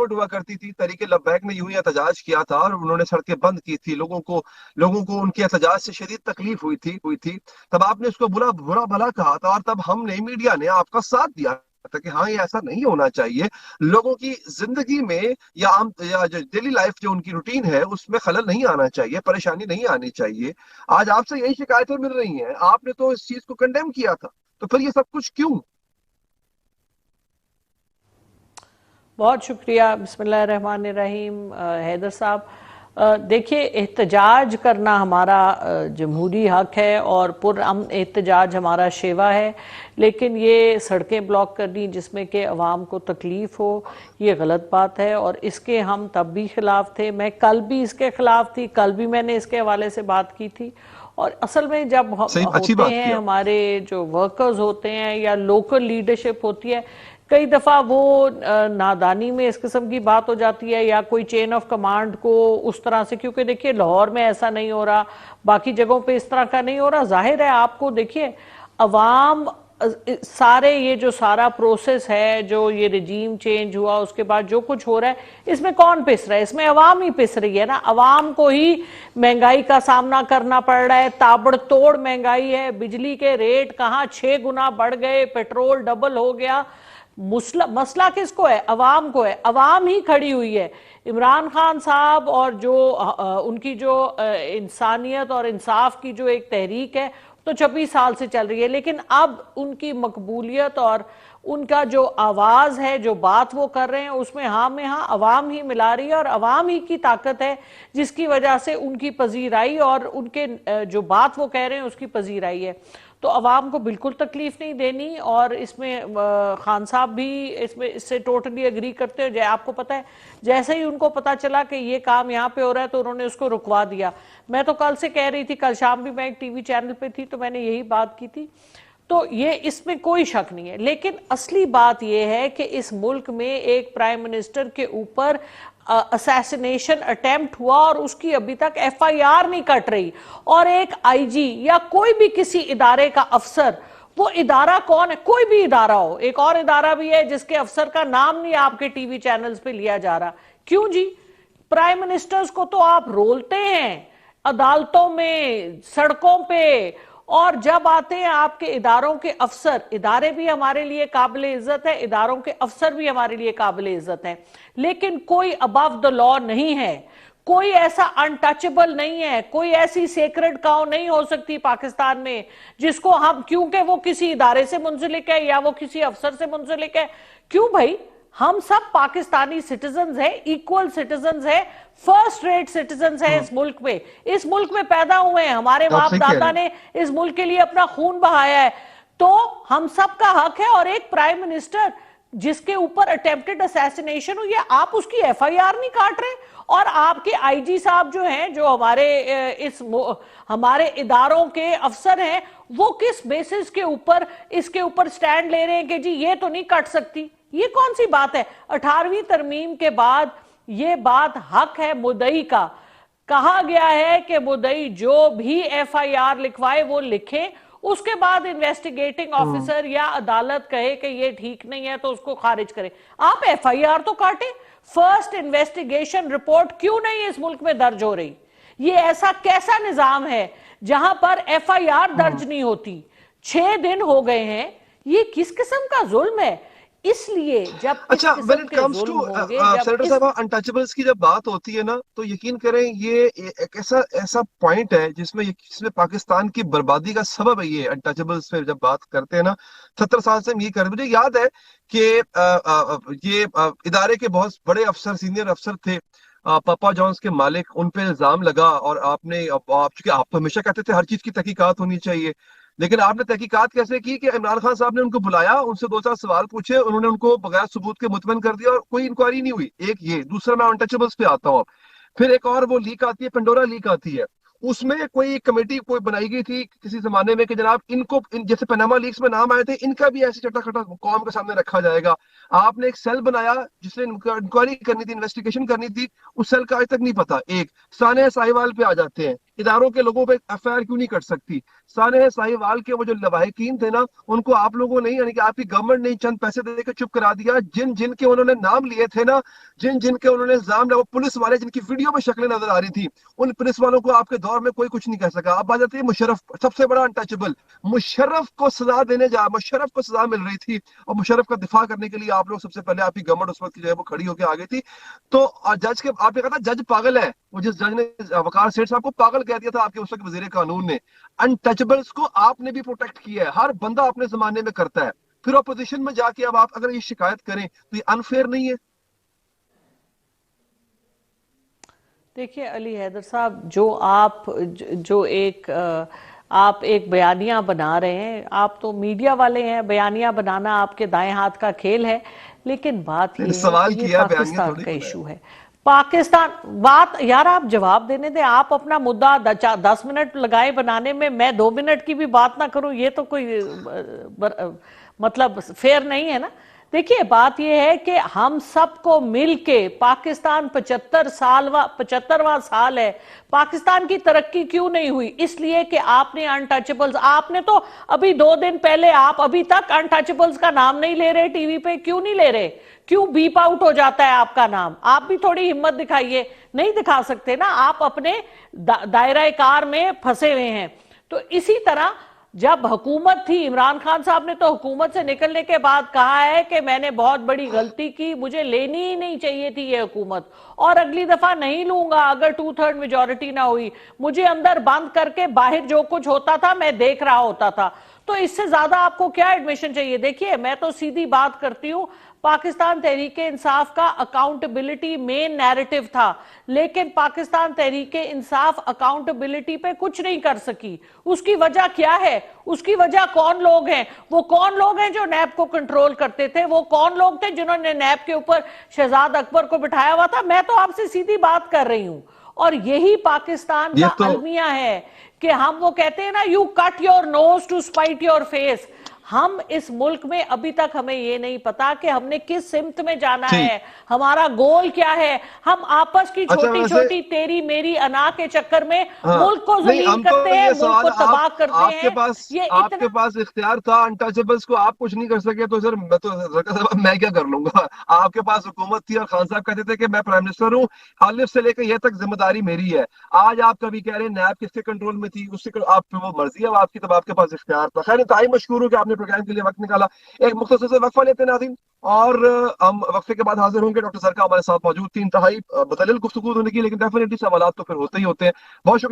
ہوا کرتی تھی. تحریک لبیک نے یوں ہی احتجاج کیا تھا اور انہوں نے سڑکیں بند کی تھی, لوگوں کو ان کے احتجاج سے شدید تکلیف ہوئی تھی. تب آپ نے اس کو برا بھلا کہا تھا, اور تب ہم نے, میڈیا نے آپ کا ساتھ دیا تھا کہ ہاں یہ ایسا نہیں ہونا چاہیے, لوگوں کی زندگی میں یا جو ڈیلی لائف جو ان کی روٹین ہے اس میں خلل نہیں آنا چاہیے, پریشانی نہیں آنی چاہیے. آج آپ سے یہی شکایتیں مل رہی ہیں, آپ نے تو اس چیز کو کنڈیم کیا تھا, تو پھر یہ سب کچھ کیوں؟ بہت شکریہ. بسم اللہ الرحمن الرحیم. حیدر صاحب دیکھیے, احتجاج کرنا ہمارا جمہوری حق ہے اور پرامن احتجاج ہمارا شیوا ہے, لیکن یہ سڑکیں بلاک کرنی جس میں کہ عوام کو تکلیف ہو, یہ غلط بات ہے, اور اس کے ہم تب بھی خلاف تھے. میں کل بھی اس کے خلاف تھی, کل بھی میں نے اس کے حوالے سے بات کی تھی. اور اصل میں جب صحیح, اچھی ہوتے بات ہیں, کیا. ہمارے جو ورکرز ہوتے ہیں یا لوکل لیڈرشپ ہوتی ہے, کئی دفعہ وہ نادانی میں اس قسم کی بات ہو جاتی ہے, یا کوئی چین آف کمانڈ کو اس طرح سے, کیونکہ دیکھیے لاہور میں ایسا نہیں ہو رہا, باقی جگہوں پہ اس طرح کا نہیں ہو رہا. ظاہر ہے آپ کو, دیکھیے عوام سارے یہ جو سارا پروسیس ہے, جو یہ رجیم چینج ہوا اس کے بعد جو کچھ ہو رہا ہے, اس میں کون پس رہا ہے؟ اس میں عوام ہی پس رہی ہے نا. عوام کو ہی مہنگائی کا سامنا کرنا پڑ رہا ہے, تابڑ توڑ مہنگائی ہے, بجلی کے ریٹ کہاں 6 گنا بڑھ گئے, پیٹرول ڈبل ہو گیا. مسئلہ کس کو ہے؟ عوام کو ہے. عوام ہی کھڑی ہوئی ہے. عمران خان صاحب اور جو ان کی جو انسانیت اور انصاف کی جو ایک تحریک ہے تو 26 سال سے چل رہی ہے, لیکن اب ان کی مقبولیت اور ان کا جو آواز ہے, جو بات وہ کر رہے ہیں, اس میں ہاں میں ہاں عوام ہی ملا رہی ہے, اور عوام ہی کی طاقت ہے جس کی وجہ سے ان کی پذیرائی اور ان کے جو بات وہ کہہ رہے ہیں اس کی پذیرائی ہے. تو عوام کو بالکل تکلیف نہیں دینی, اور اس میں خان صاحب بھی اس سے ٹوٹلی اگری کرتے ہیں. آپ کو پتہ ہے, جیسے ہی ان کو پتا چلا کہ یہ کام یہاں پہ ہو رہا ہے تو انہوں نے اس کو رکوا دیا. میں تو کل سے کہہ رہی تھی, کل شام بھی میں ایک ٹی وی چینل پہ تھی تو میں نے یہی بات کی تھی. تو یہ اس میں کوئی شک نہیں ہے, لیکن اصلی بات یہ ہے کہ اس ملک میں ایک پرائم منسٹر کے اوپر اسیسینیشن اٹیمپٹ ہوا اور اس کی ابھی تک ایف آئی آر نہیں کٹ رہی, اور ایک آئی جی یا کوئی بھی کسی ادارے کا افسر, وہ ادارہ کون ہے, کوئی بھی ادارہ ہو, ایک اور ادارہ بھی ہے جس کے افسر کا نام نہیں آپ کے ٹی وی چینلز پہ لیا جا رہا, کیوں جی؟ پرائم منسٹرز کو تو آپ رولتے ہیں عدالتوں میں, سڑکوں پہ, اور جب آتے ہیں آپ کے اداروں کے افسر, ادارے بھی ہمارے لیے قابل عزت ہے, اداروں کے افسر بھی ہمارے لیے قابل عزت ہیں, لیکن کوئی above the law نہیں ہے, کوئی ایسا انٹچبل نہیں ہے, کوئی ایسی سیکرڈ کاؤ نہیں ہو سکتی پاکستان میں جس کو ہم, کیونکہ وہ کسی ادارے سے منسلک ہے یا وہ کسی افسر سے منسلک ہے. کیوں بھائی؟ ہم سب پاکستانی سٹیزنز ہیں, ایکول سٹیزنز ہیں, فرسٹ ریٹ سٹیزنز ہیں اس ملک میں, اس ملک میں پیدا ہوئے ہیں, ہمارے آپ باپ صحیح کہہ رہے دادا ہیں. نے اس ملک کے لیے اپنا خون بہایا ہے, تو ہم سب کا حق ہے. اور ایک پرائم منسٹر جس کے اوپر اٹیمپٹڈ اسیسینیشن ہوئی ہے, آپ اس کی ایف آئی آر نہیں کاٹ رہے, اور آپ کے آئی جی صاحب جو ہیں, جو ہمارے اداروں کے افسر ہیں, وہ کس بیسس کے اوپر اس کے اوپر سٹینڈ لے رہے ہیں کہ جی یہ تو نہیں کٹ سکتی؟ یہ کون سی بات ہے؟ 18ویں ترمیم کے بعد یہ بات حق ہے مدعی کا. کہا گیا ہے کہ مدعی جو بھی ایف آئی آر لکھوائے وہ لکھیں, اس کے بعد انویسٹیگیٹنگ آفیسر یا عدالت کہے کہ یہ ٹھیک نہیں ہے تو اس کو خارج کرے. آپ ایف آئی آر تو کاٹیں. فرسٹ انویسٹیگیشن رپورٹ کیوں نہیں اس ملک میں درج ہو رہی؟ یہ ایسا کیسا نظام ہے جہاں پر ایف آئی آر درج نہیں ہوتی؟ 6 دن ہو گئے ہیں. یہ کس قسم کا ظلم ہے؟ اس لیے جب اس اچھا, when قسم it کے comes to ظلم ہوں گے, جب سینیٹر اس صاحب انٹچبلس کی جب بات ہوتی ہے نا, تو یقین کریں یہ ایک ایسا پوائنٹ ہے جس میں پاکستان کی بربادی کا سبب ہے. یہ انٹچبلس پہ جب بات کرتے ہیں نا, 70 سال سے ہم یہ کر رہے ہیں. مجھے یاد ہے کہ یہ ادارے کے بہت بڑے افسر, سینئر افسر تھے, پاپا جونز کے مالک, ان پہ الزام لگا, اور چونکہ آپ تو ہمیشہ کہتے تھے ہر چیز کی تحقیقات ہونی چاہیے, لیکن آپ نے تحقیقات کیسے کی کہ عمران خان صاحب نے ان کو بلایا, ان سے 2-4 سوال پوچھے, انہوں نے ان کو بغیر ثبوت کے مطمئن کر دیا, اور کوئی انکوائری نہیں ہوئی. ایک یہ. دوسرا, میں انٹچبلس پہ آتا ہوں. پھر ایک اور وہ لیک آتی ہے, پنڈورا لیک آتی ہے. اس میں کوئی کمیٹی کوئی بنائی گئی تھی کسی زمانے میں کہ جناب ان کو جیسے پناما لیکس میں نام آئے تھے, ان کا بھی ایسے چٹا کھٹا قوم کے سامنے رکھا جائے گا. آپ نے ایک سیل بنایا جس نے انکوائری کرنی تھی, انویسٹیگیشن کرنی تھی, اس سیل کا آج تک نہیں پتا. ایک ثانیہ ساہیوال پہ آ جاتے ہیں, اداروں کے لوگوں پہ FIR کیوں نہیں کر سکتی؟ سانحہ ساہیوال کے وہ جو لواحقین تھے نا، ان کو آپ لوگوں نے یعنی کہ آپ کی گورنمنٹ نے چند پیسے دے کے چپ کرا دیا. جن جن کے انہوں نے نام لیے تھے نا، جن جن کے انہوں نے الزام لیا، وہ پولیس والے جن کی ویڈیو میں شکلیں نظر آ رہی تھی، ان پولیس والوں کو آپ کے دور میں کوئی کچھ نہیں کہہ سکا. اب آ جاتی ہے مشرف، سب سے بڑا انٹچبل. مشرف کو سزا مشرف کو سزا مل رہی تھی، اور مشرف کا دفاع کرنے کے لیے آپ لوگ سب سے پہلے، آپ کی گورنمنٹ اس وقت کی جو ہے وہ کھڑی ہو کے آگے تھی. تو جج کے آپ نے کہا تھا جج پاگل ہے، وہ جس جج نے وقار سیٹھ صاحب کو پاگل کہہ دیا تھا آپ کے اس وقت وزیر قانون نے. انٹچبلز کو آپ نے بھی پروٹیکٹ کیا ہے، ہر بندہ اپنے زمانے میں کرتا ہے. پھر اپوزیشن میں جا کے اب آپ اگر یہ شکایت کریں تو یہ انفیئر نہیں ہے؟ دیکھیے علی حیدر صاحب، جو آپ ایک بیانیہ بنا رہے ہیں، آپ تو میڈیا والے ہیں، بیانیہ بنانا آپ کے دائیں ہاتھ کا کھیل ہے، لیکن بات یہ ہے کہ سوال یہ کیا، بیانیہ پاکستان تھوڑی کا بنایا. ایشو ہے. پاکستان بات یار آپ جواب دینے دیں. آپ اپنا مدعا 10 منٹ لگائے بنانے میں 2 منٹ کی بھی بات نہ کروں، یہ تو کوئی مطلب فیئر نہیں ہے نا. دیکھیے بات یہ ہے کہ ہم سب کو مل کے پاکستان 75واں سال ہے، پاکستان کی ترقی کیوں نہیں ہوئی؟ اس لیے کہ آپ نے انٹچبلز، آپ نے تو ابھی 2 دن پہلے، آپ ابھی تک انٹچبلز کا نام نہیں لے رہے ٹی وی پہ. کیوں نہیں لے رہے؟ کیوں بیپ آؤٹ ہو جاتا ہے آپ کا نام؟ آپ بھی تھوڑی ہمت دکھائیے. نہیں دکھا سکتے نا، آپ اپنے دائرہ کار میں پھنسے ہوئے ہیں. تو اسی طرح جب حکومت تھی، عمران خان صاحب نے تو حکومت سے نکلنے کے بعد کہا ہے کہ میں نے بہت بڑی غلطی کی، مجھے لینی ہی نہیں چاہیے تھی یہ حکومت، اور اگلی دفعہ نہیں لوں گا اگر 2/3 میجورٹی نہ ہوئی. مجھے اندر بند کر کے باہر جو کچھ ہوتا تھا میں دیکھ رہا ہوتا تھا. تو اس سے زیادہ آپ کو کیا ایڈمیشن چاہیے؟ دیکھیے میں تو سیدھی بات کرتی ہوں، پاکستان تحریک انصاف کا اکاؤنٹیبلٹی مین نیریٹو تھا، لیکن پاکستان تحریک انصاف اکاؤنٹیبلٹی پہ کچھ نہیں کر سکی. اس کی وجہ کیا ہے؟ اس کی وجہ کون لوگ ہیں؟ وہ کون لوگ ہیں جو نیب کو کنٹرول کرتے تھے؟ وہ کون لوگ تھے جنہوں نے نیب کے اوپر شہزاد اکبر کو بٹھایا ہوا تھا؟ میں تو آپ سے سیدھی بات کر رہی ہوں. اور یہی پاکستان یہ کا تو المیہ ہے کہ ہم وہ کہتے ہیں نا you cut your nose to spite your face. ہم اس ملک میں ابھی تک ہمیں یہ نہیں پتا کہ ہم نے کس سمت میں جانا ٹھیک. ہے، ہمارا گول کیا ہے. ہم آپس کی اچھا چھوٹی ویسے، چھوٹی تیری میری انا کے چکر میں ہاں ملک کو نہیں، ذلیل ہم تو کرتے ہیں، یہ ملک سوال، کو تباہ کرتے آپ کے ہیں. پاس یہ آپ اتنا کے پاس اختیار تھا انٹچبلس کو آپ کچھ نہیں کر سکے تو سر میں تو میں کیا کر لوں گا؟ آپ کے پاس حکومت تھی اور خان صاحب کہتے تھے کہ میں پرائم منسٹر ہوں، الف سے لے کے یہ تک ذمہ داری میری ہے. آج آپ کبھی کہہ رہے ہیں نیب کس کے کنٹرول میں تھی، اس سے آپ پہ وہ مرضی ہے آپ کی، تب آپ کے پاس اختیار تھا. خیر انتہائی مشکور ہوں کہ آپ نے پروگرام کے لیے وقت نکالا. ایک مختصر سے وقفہ لیتے ہیں ناظرین، اور ہم وقفے کے بعد حاضر ہوں گے. ڈاکٹر سرکا ہمارے ساتھ موجود تھی. انتہائی متعلق گفتگو ہونے کی، لیکن ڈیفینیٹلی سوالات تو پھر ہوتے ہی ہوتے ہیں. بہت شکریہ.